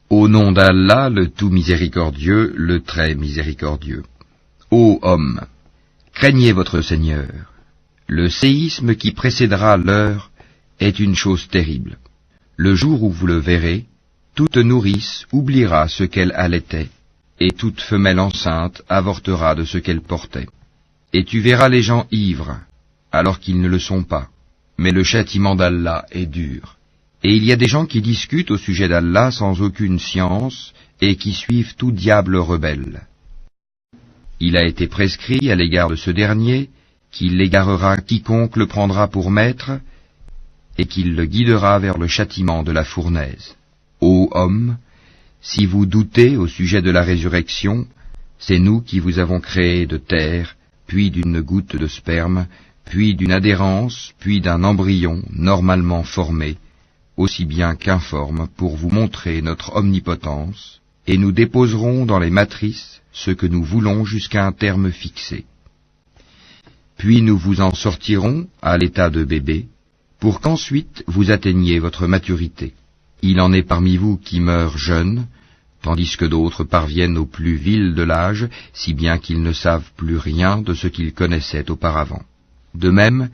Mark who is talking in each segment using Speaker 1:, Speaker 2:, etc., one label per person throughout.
Speaker 1: Au nom d'Allah, le tout miséricordieux, le très miséricordieux. Ô hommes, craignez votre Seigneur. Le séisme qui précédera l'heure est une chose terrible. Le jour où vous le verrez, toute nourrice oubliera ce qu'elle allaitait, et toute femelle enceinte avortera de ce qu'elle portait. Et tu verras les gens ivres, alors qu'ils ne le sont pas. Mais le châtiment d'Allah est dur. Et il y a des gens qui discutent au sujet d'Allah sans aucune science, et qui suivent tout diable rebelle. Il a été prescrit à l'égard de ce dernier, qu'il égarera quiconque le prendra pour maître, et qu'il le guidera vers le châtiment de la fournaise. Ô hommes, si vous doutez au sujet de la résurrection, c'est nous qui vous avons créé de terre, puis d'une goutte de sperme, puis d'une adhérence, puis d'un embryon normalement formé, aussi bien qu'informe, pour vous montrer notre omnipotence, et nous déposerons dans les matrices ce que nous voulons jusqu'à un terme fixé. Puis nous vous en sortirons à l'état de bébé, pour qu'ensuite vous atteigniez votre maturité. Il en est parmi vous qui meurent jeunes, tandis que d'autres parviennent au plus vil de l'âge, si bien qu'ils ne savent plus rien de ce qu'ils connaissaient auparavant. De même,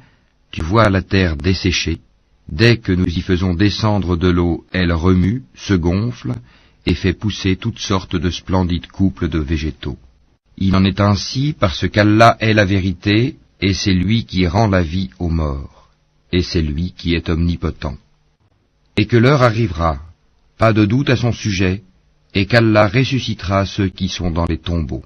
Speaker 1: tu vois la terre desséchée, dès que nous y faisons descendre de l'eau, elle remue, se gonfle, et fait pousser toutes sortes de splendides couples de végétaux. Il en est ainsi parce qu'Allah est la vérité, et c'est lui qui rend la vie aux morts, et c'est lui qui est omnipotent. Et que l'heure arrivera, pas de doute à son sujet, et qu'Allah ressuscitera ceux qui sont dans les tombeaux.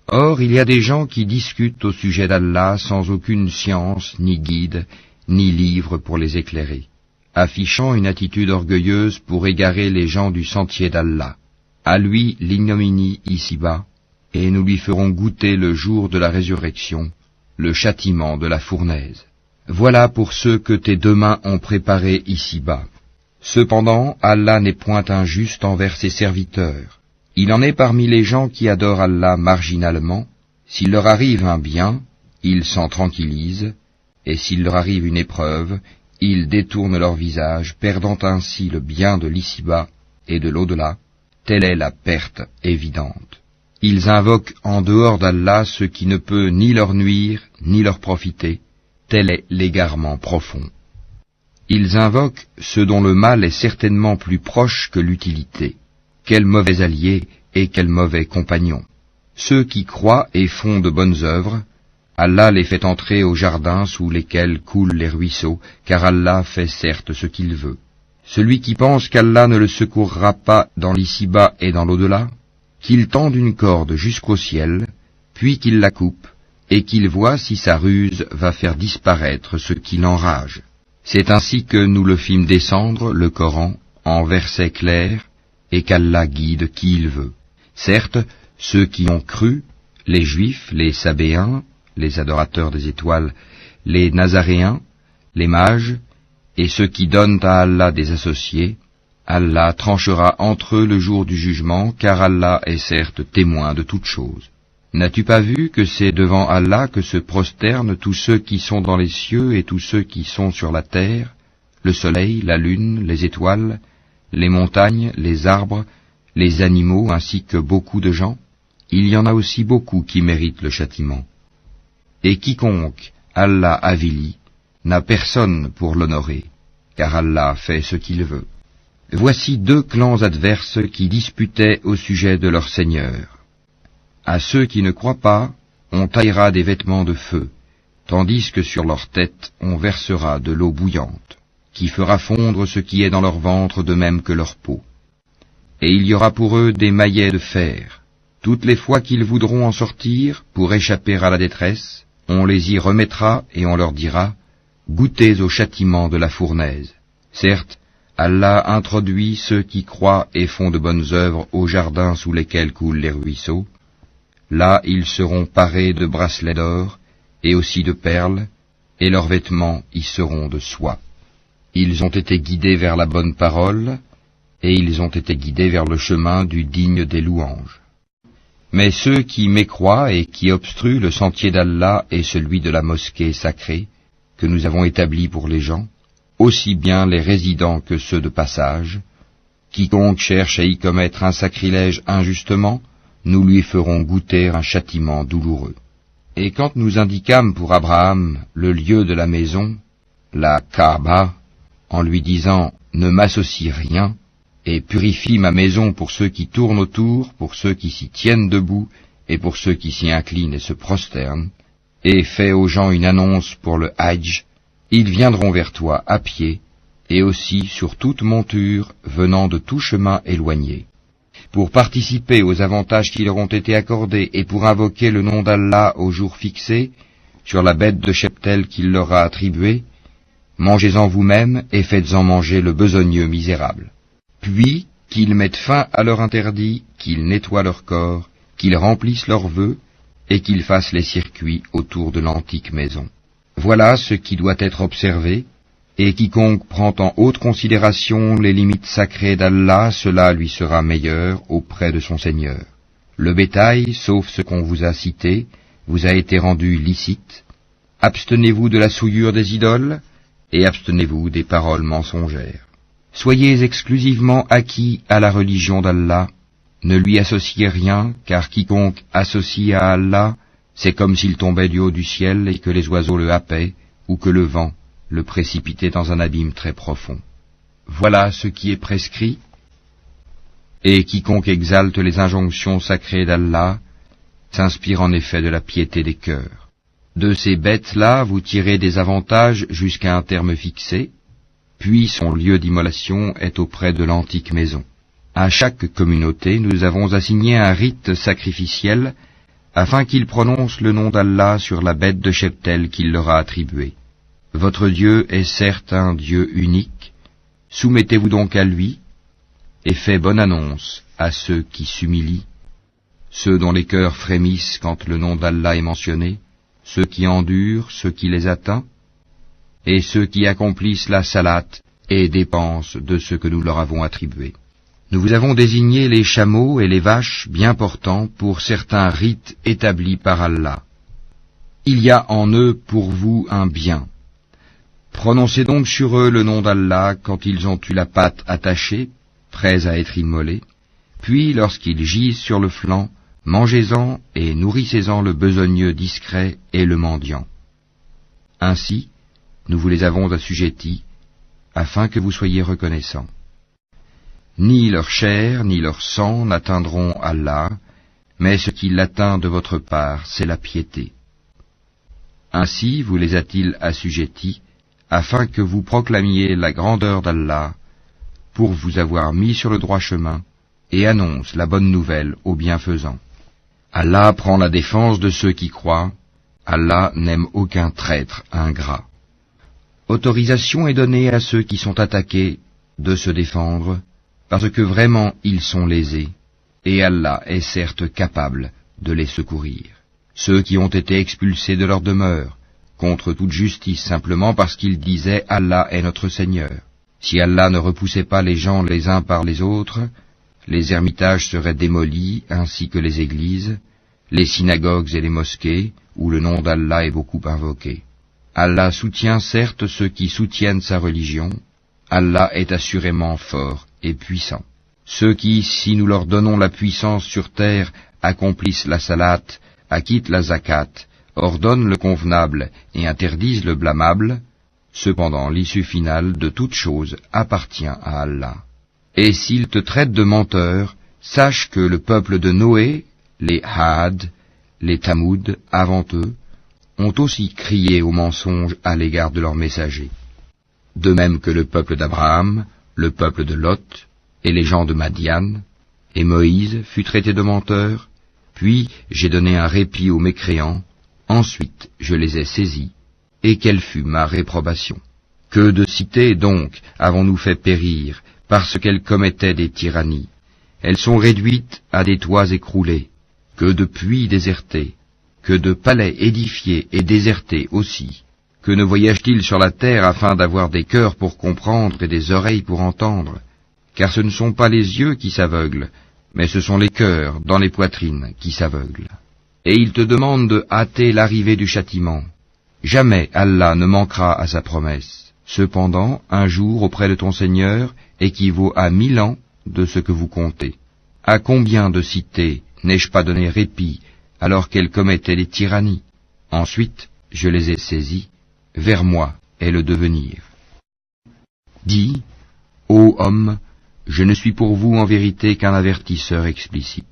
Speaker 1: Or, il y a des gens qui discutent au sujet d'Allah sans aucune science, ni guide, ni livre pour les éclairer, affichant une attitude orgueilleuse pour égarer les gens du sentier d'Allah. À lui l'ignominie ici-bas, et nous lui ferons goûter le jour de la résurrection, le châtiment de la fournaise. Voilà pour ceux que tes deux mains ont préparés ici-bas. Cependant, Allah n'est point injuste envers ses serviteurs. Il en est parmi les gens qui adorent Allah marginalement. S'il leur arrive un bien, ils s'en tranquillisent, et s'il leur arrive une épreuve, ils détournent leur visage, perdant ainsi le bien de l'ici-bas et de l'au-delà. Telle est la perte évidente. Ils invoquent en dehors d'Allah ce qui ne peut ni leur nuire, ni leur profiter. Tel est l'égarement profond. Ils invoquent ce dont le mal est certainement plus proche que l'utilité. Quel mauvais allié et quel mauvais compagnon. Ceux qui croient et font de bonnes œuvres, Allah les fait entrer au jardin sous lesquels coulent les ruisseaux, car Allah fait certes ce qu'il veut. Celui qui pense qu'Allah ne le secourra pas dans l'ici-bas et dans l'au-delà, qu'il tende une corde jusqu'au ciel, puis qu'il la coupe, et qu'il voit si sa ruse va faire disparaître ce qui l'enrage. C'est ainsi que nous le fîmes descendre, le Coran, en versets clairs, et qu'Allah guide qui il veut. Certes, ceux qui ont cru, les Juifs, les Sabéens, les adorateurs des étoiles, les Nazaréens, les mages, et ceux qui donnent à Allah des associés, Allah tranchera entre eux le jour du jugement, car Allah est certes témoin de toutes choses. N'as-tu pas vu que c'est devant Allah que se prosternent tous ceux qui sont dans les cieux et tous ceux qui sont sur la terre, le soleil, la lune, les étoiles, les montagnes, les arbres, les animaux, ainsi que beaucoup de gens? Il y en a aussi beaucoup qui méritent le châtiment. Et quiconque Allah avilit n'a personne pour l'honorer, car Allah fait ce qu'il veut. Voici deux clans adverses qui disputaient au sujet de leur Seigneur. À ceux qui ne croient pas, on taillera des vêtements de feu, tandis que sur leur tête on versera de l'eau bouillante, qui fera fondre ce qui est dans leur ventre de même que leur peau. Et il y aura pour eux des maillets de fer. Toutes les fois qu'ils voudront en sortir, pour échapper à la détresse, on les y remettra et on leur dira, « Goûtez au châtiment de la fournaise. » Certes, Allah introduit ceux qui croient et font de bonnes œuvres au jardin sous lesquels coulent les ruisseaux. Là ils seront parés de bracelets d'or et aussi de perles, et leurs vêtements y seront de soie. Ils ont été guidés vers la bonne parole, et ils ont été guidés vers le chemin du digne des louanges. Mais ceux qui mécroient et qui obstruent le sentier d'Allah et celui de la mosquée sacrée, que nous avons établi pour les gens, aussi bien les résidents que ceux de passage, Quiconque cherche à y commettre un sacrilège injustement, nous lui ferons goûter un châtiment douloureux. Et quand nous indiquâmes pour Abraham le lieu de la maison, la Kaaba, en lui disant « Ne m'associe rien » et purifie ma maison pour ceux qui tournent autour, pour ceux qui s'y tiennent debout et pour ceux qui s'y inclinent et se prosternent, et fais aux gens une annonce pour le Hajj, ils viendront vers toi à pied, et aussi sur toute monture venant de tout chemin éloigné, pour participer aux avantages qui leur ont été accordés et pour invoquer le nom d'Allah au jour fixé, sur la bête de cheptel qu'il leur a attribuée. Mangez-en vous-même et faites-en manger le besogneux misérable. Puis qu'ils mettent fin à leur interdit, qu'ils nettoient leur corps, qu'ils remplissent leurs vœux, et qu'ils fassent les circuits autour de l'antique maison. Voilà ce qui doit être observé, et quiconque prend en haute considération les limites sacrées d'Allah, cela lui sera meilleur auprès de son Seigneur. Le bétail, sauf ce qu'on vous a cité, vous a été rendu licite. Abstenez-vous de la souillure des idoles, et abstenez-vous des paroles mensongères. Soyez exclusivement acquis à la religion d'Allah, ne lui associez rien, car quiconque associe à Allah, c'est comme s'il tombait du haut du ciel et que les oiseaux le happaient, ou que le vent le précipitait dans un abîme très profond. Voilà ce qui est prescrit, et quiconque exalte les injonctions sacrées d'Allah s'inspire en effet de la piété des cœurs. De ces bêtes-là, vous tirez des avantages jusqu'à un terme fixé, puis son lieu d'immolation est auprès de l'antique maison. À chaque communauté, nous avons assigné un rite sacrificiel afin qu'il prononce le nom d'Allah sur la bête de cheptel qu'il leur a attribuée. Votre Dieu est certes un Dieu unique, soumettez-vous donc à lui, et faites bonne annonce à ceux qui s'humilient, ceux dont les cœurs frémissent quand le nom d'Allah est mentionné, ceux qui endurent, ceux qui les atteignent, et ceux qui accomplissent la salate et dépensent de ce que nous leur avons attribué. Nous vous avons désigné les chameaux et les vaches bien portants pour certains rites établis par Allah. Il y a en eux pour vous un bien. Prononcez donc sur eux le nom d'Allah quand ils ont eu la patte attachée, prêts à être immolés, puis lorsqu'ils gisent sur le flanc, mangez-en et nourrissez-en le besogneux discret et le mendiant. Ainsi, nous vous les avons assujettis, afin que vous soyez reconnaissants. Ni leur chair, ni leur sang n'atteindront Allah, mais ce qui l'atteint de votre part, c'est la piété. Ainsi vous les a-t-il assujettis, afin que vous proclamiez la grandeur d'Allah, pour vous avoir mis sur le droit chemin, et annonce la bonne nouvelle aux bienfaisants. Allah prend la défense de ceux qui croient, Allah n'aime aucun traître ingrat. Autorisation est donnée à ceux qui sont attaqués de se défendre, parce que vraiment ils sont lésés, et Allah est certes capable de les secourir. Ceux qui ont été expulsés de leur demeure, contre toute justice simplement parce qu'ils disaient « Allah est notre Seigneur ». Si Allah ne repoussait pas les gens les uns par les autres, les ermitages seraient démolis ainsi que les églises, les synagogues et les mosquées, où le nom d'Allah est beaucoup invoqué. Allah soutient certes ceux qui soutiennent sa religion, Allah est assurément fort et puissant. Ceux qui, si nous leur donnons la puissance sur terre, accomplissent la salate, acquittent la zakat, ordonnent le convenable et interdisent le blâmable, cependant l'issue finale de toute chose appartient à Allah. Et s'ils te traitent de menteur, sache que le peuple de Noé, les Had, les Tamoud, avant eux, ont aussi crié au mensonge à l'égard de leurs messagers. De même que le peuple d'Abraham, le peuple de Lot, et les gens de Madian, et Moïse fut traité de menteur, puis j'ai donné un répit aux mécréants, ensuite je les ai saisis, et quelle fut ma réprobation. Que de cités donc avons-nous fait périr, parce qu'elles commettaient des tyrannies. Elles sont réduites à des toits écroulés, que de puits désertés, que de palais édifiés et désertés aussi. Que ne voyage-t-il sur la terre afin d'avoir des cœurs pour comprendre et des oreilles pour entendre? Car ce ne sont pas les yeux qui s'aveuglent, mais ce sont les cœurs dans les poitrines qui s'aveuglent. Et il te demande de hâter l'arrivée du châtiment. Jamais Allah ne manquera à sa promesse. Cependant, un jour auprès de ton Seigneur équivaut à 1000 ans, de ce que vous comptez. À combien de cités n'ai-je pas donné répit alors qu'elles commettaient des tyrannies? Ensuite, je les ai saisies, vers moi est le devenir. Dis, ô homme, je ne suis pour vous en vérité qu'un avertisseur explicite.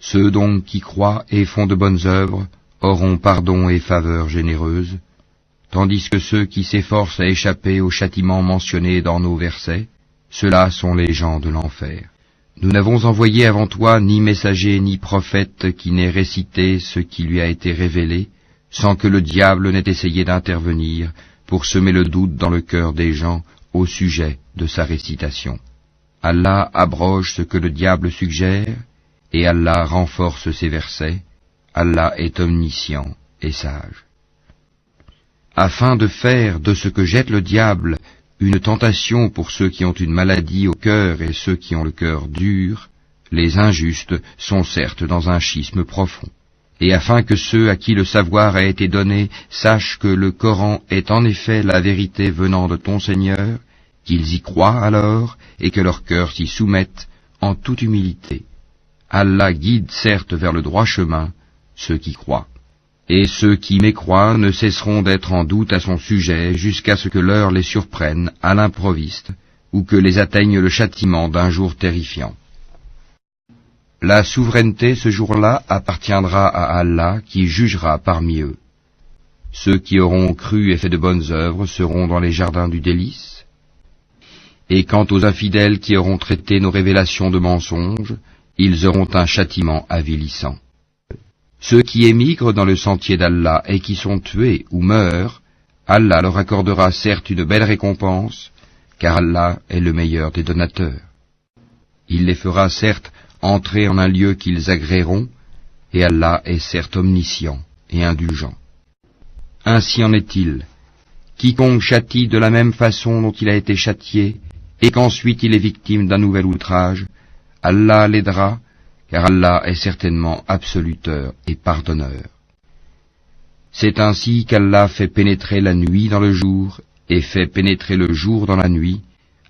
Speaker 1: Ceux donc qui croient et font de bonnes œuvres auront pardon et faveur généreuse, tandis que ceux qui s'efforcent à échapper au châtiment mentionné dans nos versets, ceux-là sont les gens de l'enfer. Nous n'avons envoyé avant toi ni messager ni prophète qui n'ait récité ce qui lui a été révélé, sans que le diable n'ait essayé d'intervenir pour semer le doute dans le cœur des gens au sujet de sa récitation. Allah abroge ce que le diable suggère, et Allah renforce ses versets. Allah est omniscient et sage. Afin de faire de ce que jette le diable une tentation pour ceux qui ont une maladie au cœur et ceux qui ont le cœur dur, les injustes sont certes dans un schisme profond. Et afin que ceux à qui le savoir a été donné sachent que le Coran est en effet la vérité venant de ton Seigneur, qu'ils y croient alors et que leur cœur s'y soumette en toute humilité. Allah guide certes vers le droit chemin ceux qui croient. Et ceux qui mécroient ne cesseront d'être en doute à son sujet jusqu'à ce que l'heure les surprenne à l'improviste ou que les atteigne le châtiment d'un jour terrifiant. La souveraineté ce jour-là appartiendra à Allah qui jugera parmi eux. Ceux qui auront cru et fait de bonnes œuvres seront dans les jardins du délice. Et quant aux infidèles qui auront traité nos révélations de mensonges, ils auront un châtiment avilissant. Ceux qui émigrent dans le sentier d'Allah et qui sont tués ou meurent, Allah leur accordera certes une belle récompense, car Allah est le meilleur des donateurs. Il les fera certes entrer en un lieu qu'ils agréeront, et Allah est certes omniscient et indulgent. Ainsi en est-il. Quiconque châtie de la même façon dont il a été châtié, et qu'ensuite il est victime d'un nouvel outrage, Allah l'aidera, car Allah est certainement absoluteur et pardonneur. C'est ainsi qu'Allah fait pénétrer la nuit dans le jour, et fait pénétrer le jour dans la nuit.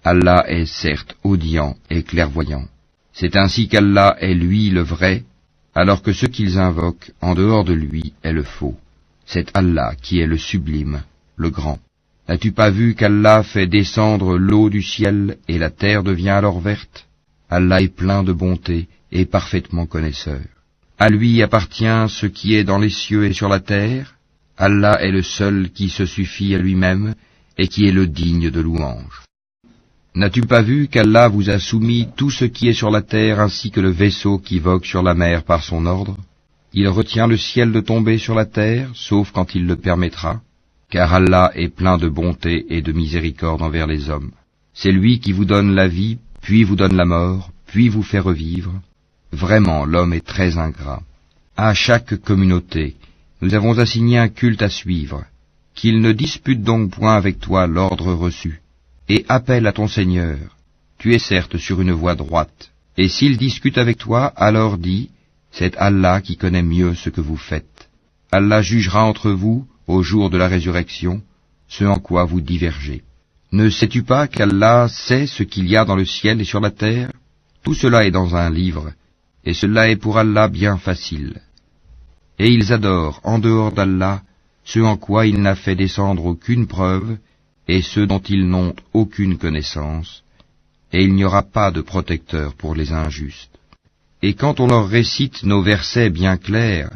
Speaker 1: Allah est certes audient et clairvoyant. C'est ainsi qu'Allah est lui le vrai, alors que ce qu'ils invoquent en dehors de lui est le faux. C'est Allah qui est le sublime, le grand. N'as-tu pas vu qu'Allah fait descendre l'eau du ciel et la terre devient alors verte? Allah est plein de bonté et parfaitement connaisseur. À lui appartient ce qui est dans les cieux et sur la terre. Allah est le seul qui se suffit à lui-même et qui est le digne de louange. N'as-tu pas vu qu'Allah vous a soumis tout ce qui est sur la terre ainsi que le vaisseau qui vogue sur la mer par son ordre? Il retient le ciel de tomber sur la terre, sauf quand il le permettra, car Allah est plein de bonté et de miséricorde envers les hommes. C'est lui qui vous donne la vie, puis vous donne la mort, puis vous fait revivre. Vraiment, l'homme est très ingrat. À chaque communauté, nous avons assigné un culte à suivre, qu'il ne dispute donc point avec toi l'ordre reçu, et appelle à ton Seigneur. Tu es certes sur une voie droite, et s'il discute avec toi, alors dis, c'est Allah qui connaît mieux ce que vous faites. Allah jugera entre vous, au jour de la résurrection, ce en quoi vous divergez. Ne sais-tu pas qu'Allah sait ce qu'il y a dans le ciel et sur la terre? Tout cela est dans un livre, et cela est pour Allah bien facile. Et ils adorent, en dehors d'Allah, ce en quoi il n'a fait descendre aucune preuve, et ceux dont ils n'ont aucune connaissance, et il n'y aura pas de protecteur pour les injustes. Et quand on leur récite nos versets bien clairs,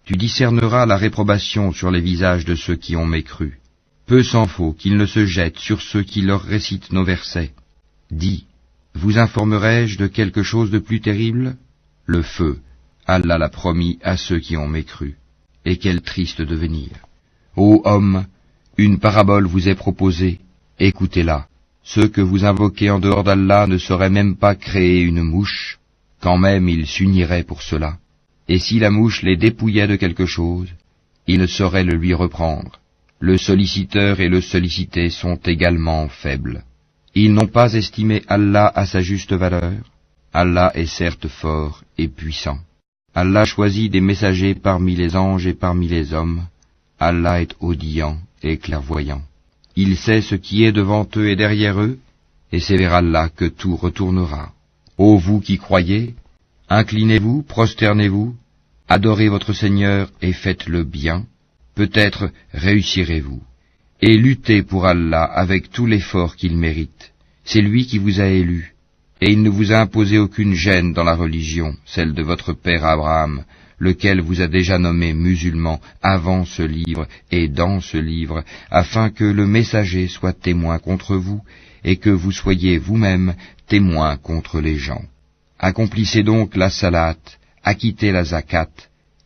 Speaker 1: tu discerneras la réprobation sur les visages de ceux qui ont mécru. Peu s'en faut qu'ils ne se jettent sur ceux qui leur récitent nos versets. Dis, vous informerai-je de quelque chose de plus terrible? Le feu, Allah l'a promis à ceux qui ont mécru. Et quel triste devenir. Ô homme, une parabole vous est proposée, écoutez-la. Ceux que vous invoquez en dehors d'Allah ne sauraient même pas créer une mouche, quand même ils s'uniraient pour cela. Et si la mouche les dépouillait de quelque chose, ils ne sauraient le lui reprendre. Le solliciteur et le sollicité sont également faibles. Ils n'ont pas estimé Allah à sa juste valeur. Allah est certes fort et puissant. Allah choisit des messagers parmi les anges et parmi les hommes. Allah est audient et clairvoyant. Il sait ce qui est devant eux et derrière eux, et c'est vers Allah que tout retournera. Ô vous qui croyez, inclinez-vous, prosternez-vous, adorez votre Seigneur et faites le bien, peut-être réussirez-vous. Et luttez pour Allah avec tout l'effort qu'il mérite. C'est lui qui vous a élu, et il ne vous a imposé aucune gêne dans la religion, celle de votre père Abraham, lequel vous a déjà nommé musulman avant ce livre et dans ce livre, afin que le messager soit témoin contre vous, et que vous soyez vous-même témoin contre les gens. Accomplissez donc la salat, acquittez la zakat,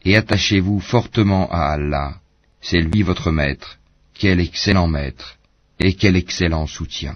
Speaker 1: et attachez-vous fortement à Allah. C'est lui votre maître. Quel excellent maître, et quel excellent soutien.